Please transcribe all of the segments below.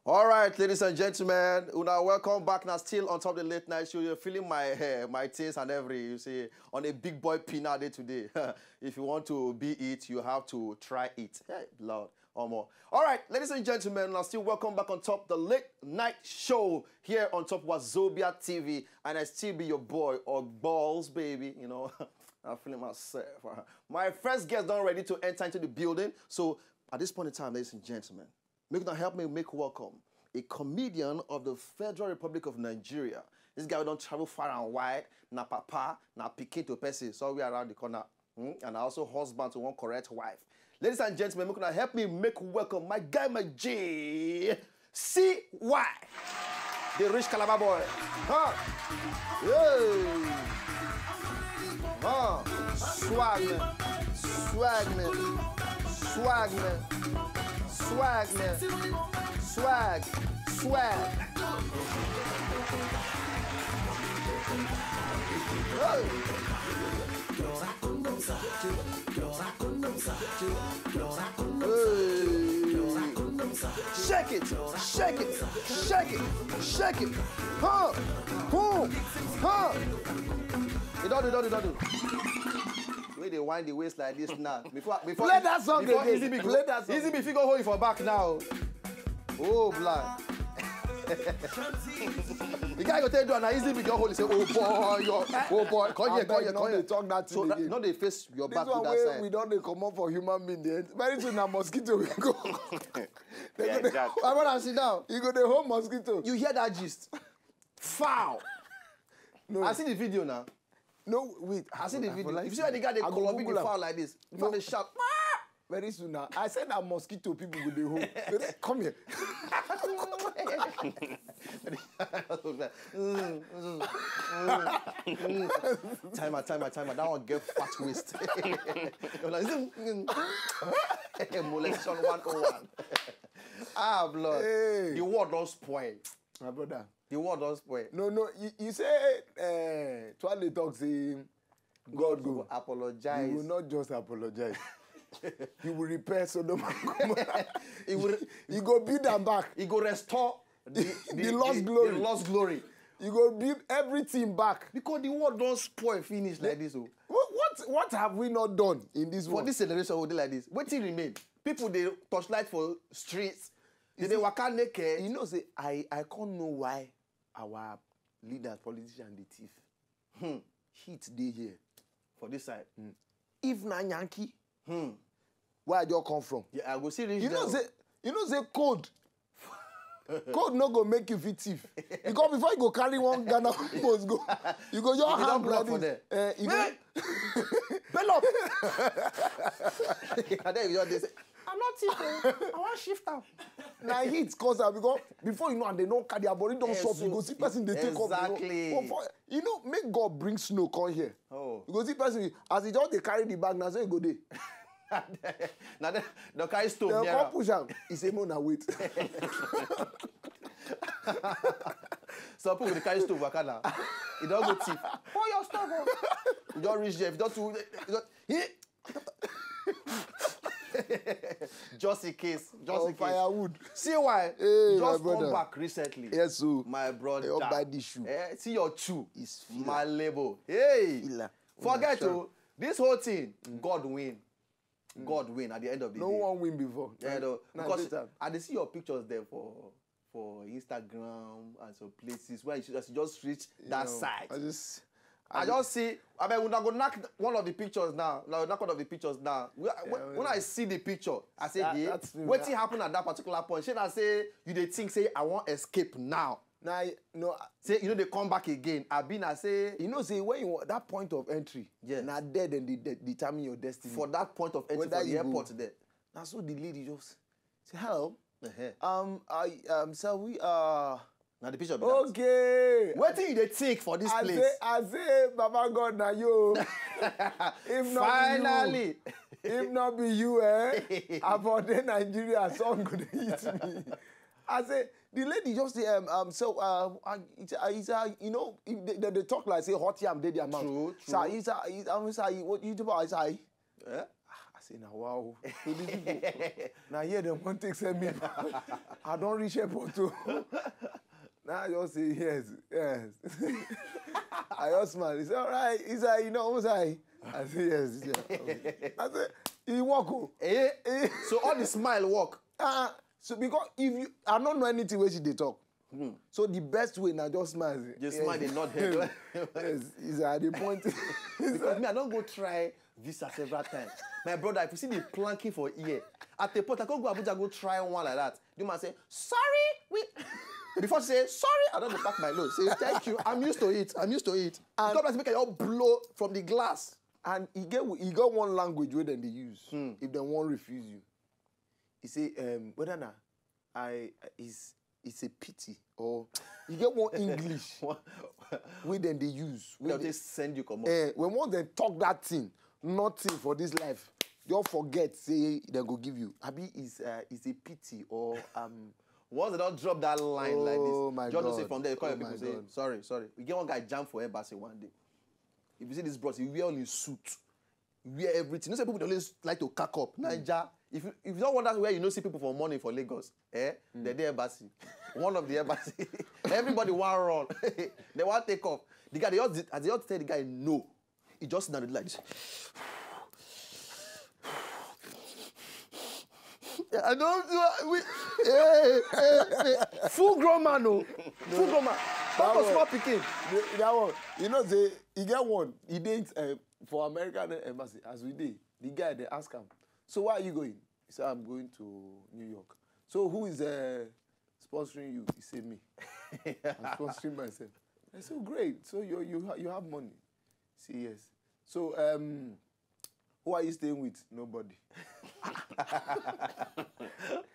All right, ladies and gentlemen, una welcome back now. Still on top of the late night show. You're feeling my hair, my things and you see, on a big boy peanut day today. If you want to be it, you have to try it. Hey, Lord, or more. All right, ladies and gentlemen, now still welcome back on top of the late night show here on top of Wazobia TV, and I still be your boy, Ogbolor, baby. You know, I'm feeling myself. My first guest done ready to enter into the building. So at this point in time, ladies and gentlemen, help me make welcome a comedian of the Federal Republic of Nigeria. This guy don't travel far and wide. Na papa, na pikin to person, so we around the corner. And also husband to one correct wife. Ladies and gentlemen, help me make welcome my guy, my J. C.Y. The rich Calabar boy. Huh? Hey. Huh? Swag man. Swag man. Swag man. Swag, man. Swag. Swag. Hey. Shake it. Shake it. Shake it. Shake it. Huh. Boom. Huh. You don't do. Way they wind the waist like this now. Before play that song again. Easy be figure hold you for back now. Oh, blood. The guy go tell you now easy be go hold. He say, oh boy, come here. Talk that so again. No, they face your back this to one that side. We don't come up for human being. Very soon a mosquito will go. Yeah, exactly. I want to sit down. You go the whole mosquito. You hear that gist? Foul. No. I see the video now. No, wait. I see the video. If you see when the guy they Colombia the foul like this, before they shout, very soon now. I said that mosquito people with the home. Come here. Timer. That one get fat waist. Molestation 101. Ah, blood. Hey. The word don't spoil. My brother. The word don't spoil. No. You say, Twale talk say, God go. Apologize. He will not just apologize. He will repair Sodom and Gomorrah. He go build them back. He go restore the lost glory. The lost glory. He go build everything back. Because the world don't spoil finish like this. Oh. What have we not done in this world? For this generation, we do like this. What thing remain? People they torchlight for streets. They waka naked. You know, say I can't know why our leaders, politicians, they thief. Heat day here. For this side. If na Yankee, where do you come from? Yeah, I go see rich. You know say code. Code no go make you fit thief. Because before you go carry one Ghana post go, you go your hand like this. You go bell up. And then you just say, I'm not thief. I want shift out. Now heat cause that because before you know and they don't carry their body don't stop. You go see person they take off. Exactly. You know, make God bring snow come here. Oh. You go see person as he just they carry the bag now so you go there. Now the carry stove. They come push him. He say no now wait. So people with the carry stove waka now. You don't go thief. Pour your stove. You don't reach there. If you just in case. Just in case. Firewood. See why? Hey, just come back recently. Yes, so my brother. Your body shoe. See your shoe. Is my label. Hey. Forget to this whole thing. God win. God win at the end of the day. No one win before. Yeah, no, because I see your pictures there for Instagram and some places where you just reach that side. I just see. I mean, we're not gonna knock one of the pictures now. Knock one of the pictures now. When I see the picture, I say, what thing happened at that particular point? Should I say you they think say I want escape now? Now, no. Say they come back again. I say say when you want that point of entry, now there then they determine your destiny. For that point of entry for the airport there. Now so the lady just say hello. So we now the picture. Okay. What do you think for this place? I say, Baba God, now you. If not finally, if not be you, about the Nigeria song could hit me. I say the lady just say you know if they talk like say hot yam did their mouth. True. So what you do about Eh? I say, now wow. So these people, now here them want to send me. I don't reach airport too. Now I just say yes. I just smile. He said, all right. He said, you know, I say yes. I said, he walk. So all the smile walk. So because if you, I don't know anything where she they talk. So the best way now just smile. Just smile, they not head. Yes, is at the point. Because me, I don't go try visa several times. My brother, if you see the planking for ear, at the point I can't go Abuja go try one like that. You must say, sorry, we. Before say sorry, I don't pack my load. Say thank you. I'm used to it. And God bless, make it all blow from the glass. And he got one language where then they use. If they won't refuse you, he say, whether na, it's a pity, or you get one English where then they use. They'll just send you come up. When one they talk that thing, nothing for this life, you forget. Say they go give you. Abi is a pity or Once they don't drop that line like this, my just God. say from there, you call your people my say, God. sorry. We get one guy jam for embassy one day. If you see this bros, he wear all his suit, he wear everything. You know, some people always like to cack up. Niger, if you don't wonder where you know see people for money for Lagos, they're the embassy. One of the embassy. Everybody want run. They want take off. The guy, they all tell the guy no. He just sit down like this. I don't do full grown man, no. Full grown man. Not a small picking. That one, you know, he get one. He did for American embassy as we did. The guy they ask him, so where are you going? He said, I'm going to New York. So who is sponsoring you? He said, me. I'm sponsoring myself. I said, oh, great. So you have money. He said, yes. So who are you staying with? Nobody.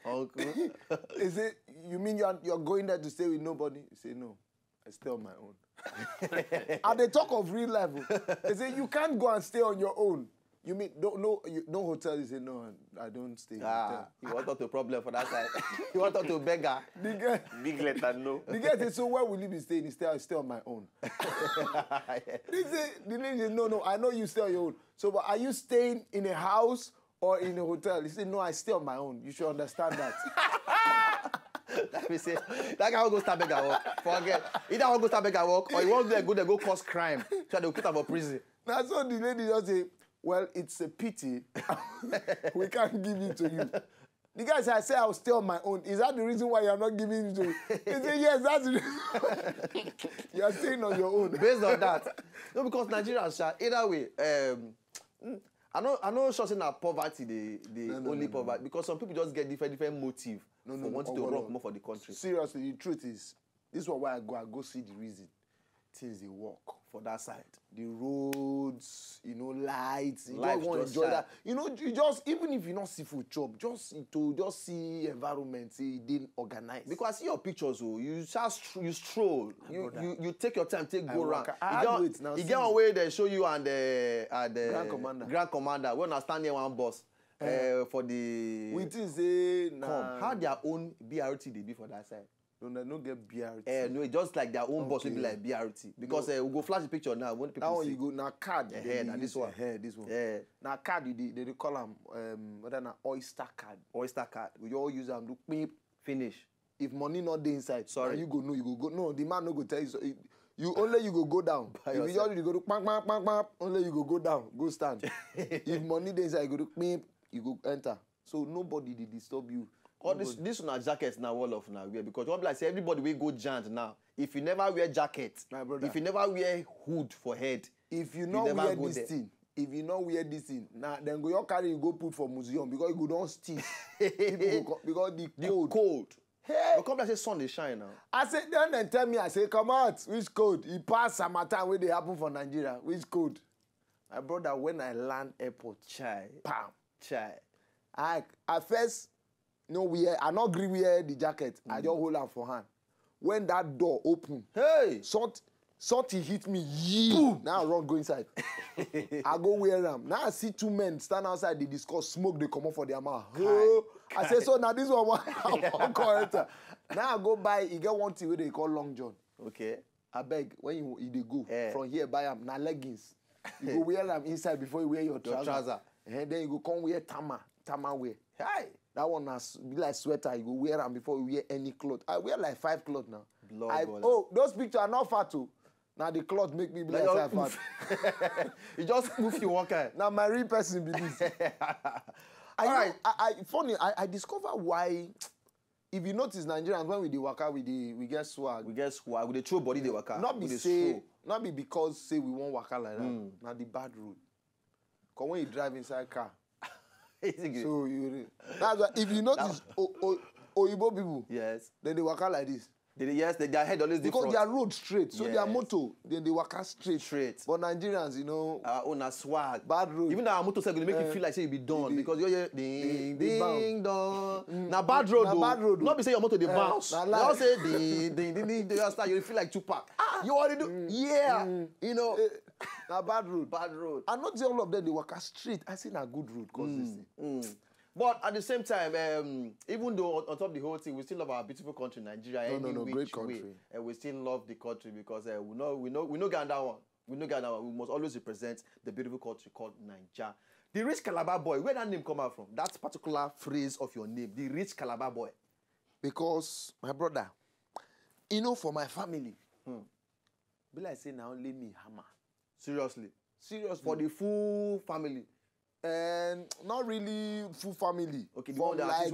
Uncle. He said, you mean you're going there to stay with nobody? He said, no, I stay on my own. And they talk of real life. They say, you can't go and stay on your own. You mean no hotel? He said, no, I don't stay in hotel. You want to problem for that side. You want to beggar. The guy, big letter, no. The guy said, so where will you be staying? He said, I stay on my own. The lady said, no, I know you stay on your own. So but are you staying in a house or in a hotel? He said, no, I stay on my own. You should understand that. Let me say, that guy will go start beggar work. Forget. Either will go start beggar work or he won't go cause crime. So they'll put him for prison. That's what the lady just say, well, it's a pity. We can't give it to you. The guy said, I say I'll stay on my own. Is that the reason why you're not giving it to me? He said, yes, that's the reason. You're staying on your own. Based on that. No, because Nigerians, either way, I know sure saying that poverty, the only poverty. Because some people just get different motive for wanting to rock more for the country. Seriously, the truth is, this is why I go see the reason. Things they work for that side. The roads, lights. You Life just want to just enjoy shine. that. You just, even if you not see food chop, just see environment, say it didn't organize. Because I see your pictures, you stroll, you take your time, go around. You get one way they show you and the Grand Commander when I stand near one bus for the. We think say how their own BRT they be for that side. No, they don't get BRT. No, just like their own bus will be like BRT. Because we go flash the picture now. When people that one see. you go now card. Now this one. This one. Yeah. Now card they call them whether na Oyster card. Oyster card. We all use them to beep. Finish. If money not there inside, sorry, you go go. No, the man no go tell you. So you go down. If you just go to bang, only you go down, go stand. If money there inside, you go to beep, you go enter. So nobody did disturb you. All this na jackets now all of now wear because one like say everybody will go giant now. If you never wear jacket, my brother, if you never wear hood for head, if you not wear this thing, now then you carry you go put for museum because you go don't steal. Because the cold. Hey, but come like say sun dey shine now. I say then tell me I say come out which code? He pass summertime where they happen for Nigeria. Which code? My brother, when I land airport, chai. I first. No, I not agree wear the jacket. I just hold am for hand. When that door open, hey, something hit me. Boom. Now I run go inside. I go wear them. Now I see two men stand outside. They discuss smoke. They come up for their mouth. I say so. Now this one I call enter. Now I go buy. You get one thing where they call long john. Okay. I beg when you they go from here buy them. Now leggings. You go wear them inside before you wear your trouser. And then you go come wear tama wear. Hi. That one has be like sweater. You go wear them before you wear any cloth. I wear like 5 clothes now. Oh, those pictures are not fat too. Now the cloth make me be like fat. You just move your walker. Now my real person be this. Funny, I discover why. If you notice, Nigerians when we dey waka, we get swag. We get swag. We dey throw body dey waka. Not be because say we want waka like that. Now the bad road. Cause when you drive inside car, so that's why if you notice Oyibo people, yes, then they waka like this. Their head always different. Because their road straight, so their motor, then they waka straight. But Nigerians, you know, our own swag, bad road. Even our motor is going to make you feel like say you be done because you're ding ding dong. Now bad road, not be say your motor they bounce. They all say ding ding ding ding. You feel like Tupac. You already do, you know. Now bad road. Bad road. And not all of them they waka straight. I see a good road because But at the same time, even though on top of the whole thing, we still love our beautiful country, Nigeria. No, great country. And we still love the country because we know Ghana one. We know Ghana one. We must always represent the beautiful country called Nigeria. The rich Calabar boy, where that name come out from? That particular phrase of your name, the rich Calabar boy. Because my brother, you know, for my family, be like say now only me hammer. Seriously. For the full family. And not really full family. Okay, the one that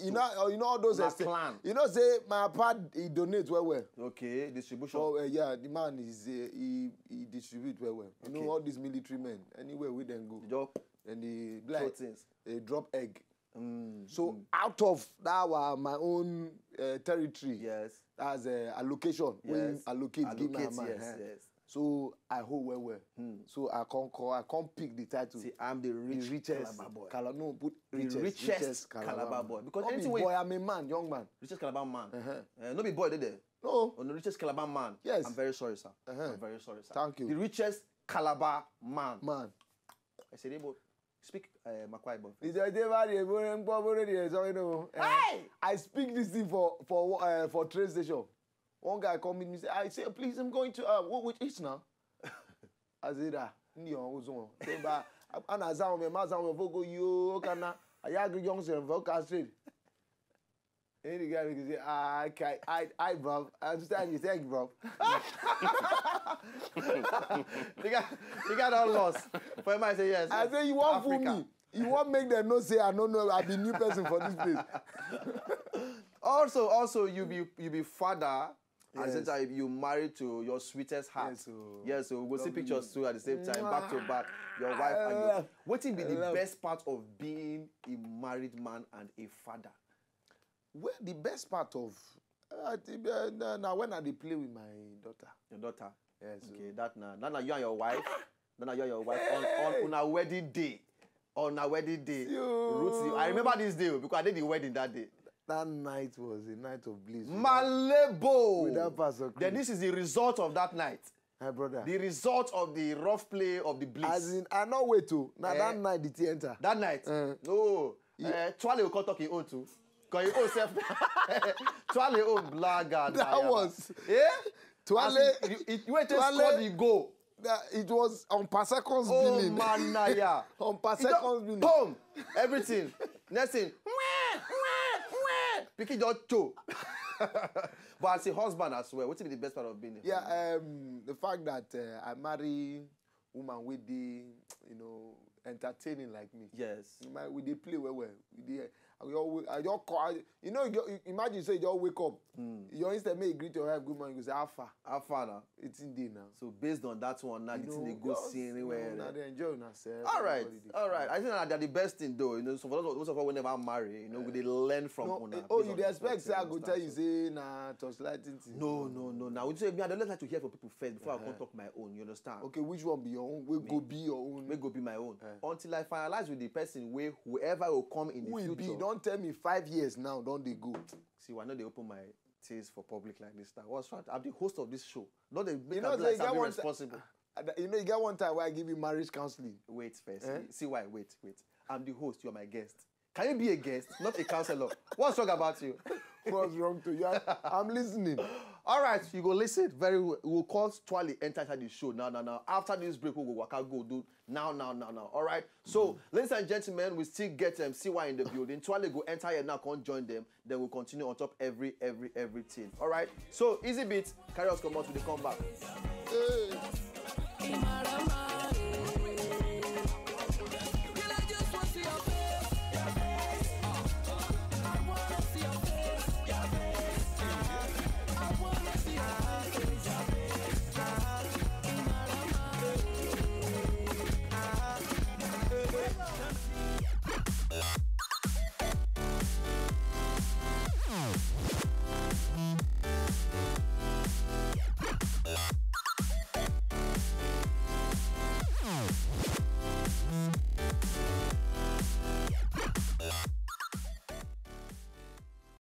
you know all those clan. You know, say my papa he donates well. Okay, distribution. So yeah, the man is he distributes well. You know all these military men anywhere we then go. And they drop egg. So out of that my own territory. Yes. As a allocation. Yes. When allocate give my man. Yes. So I hold well. So I can't pick the title. See, I'm the richest Calabar boy. No, put richest Calabar boy. Because anything boy, I'm a man, young man. Richest Calabar man. No be boy, did they? No. On the richest Calabar man. Yes. I'm very sorry, sir. I'm very sorry, sir. Thank you. The richest Calabar man. I said, speak Makwai boy. I speak this thing for train station. One guy called me and said, I say, please, I'm going to, which is now? I said, And the guy say, I, bro. I understand you, thank you, bro. the guy all lost. For him, I say, yes. I say, you want fool me. You want make them not say, I don't know, I be new person for this place. Also, you be father. At the same time, you married to your sweetest heart. Yes, so we'll see pictures too at the same time, back to back. Your wife and your... What will be the best part of being a married man and a father? Well, the best part of... now when I play with my daughter. Your daughter? Yes. Okay, that now you and your wife. Now you and your wife on our wedding day. On our wedding day. I remember this day because I did the wedding that day. That night was a night of bliss. Malebo! With that pastor. Then this is the result of that night. My brother. The result of the rough play of the bliss. As in, I know wait to. Now that night did he enter? That night? No. Twale will come talk in own too. Because he own self. Twale own blackguard. That was. Twale. You went to score the goal. It was on per seconds billing. Oh man, yeah. On per seconds billing. Boom! Everything. Next thing. Picking your toe. But as a husband as well, what will be the best part of being a husband? The fact that I marry woman with the, entertaining like me. Yes. We they play well. Imagine you say you all wake up. You instead may greet your wife good morning. You say how far now? It's in day now. So based on that one, now the thing they go see anywhere. Now they enjoy yourself. All right. I think that they're the best thing though. So for those of us who never marry, we they learn from. You expect say I go tell you say nah torchlighting thing. No. Now we say I don't like to hear from people first before I can talk my own. You understand? Okay, which one be your own? Will go be your own. Will go be my own. Until I finalize with the person where whoever will come in the future. Don't tell me 5 years now, don't they go? See, why not they open my things for public like this now? What's right? I'm the host of this show. Not the you responsible. You get one time where I give you marriage counseling. Wait first. See why? Wait. I'm the host. You're my guest. Can you be a guest, not a counselor? What's wrong about you? What's wrong to you? I'm listening. All right, you go listen very well. We will call Twali enter inside the show now. After this break, we will waka go do now. All right. So, ladies and gentlemen, we still get CY in the building. Twali go enter here now, can't join them. Then we'll continue on top everything. All right. So, easy beats. Carry us come out to the comeback.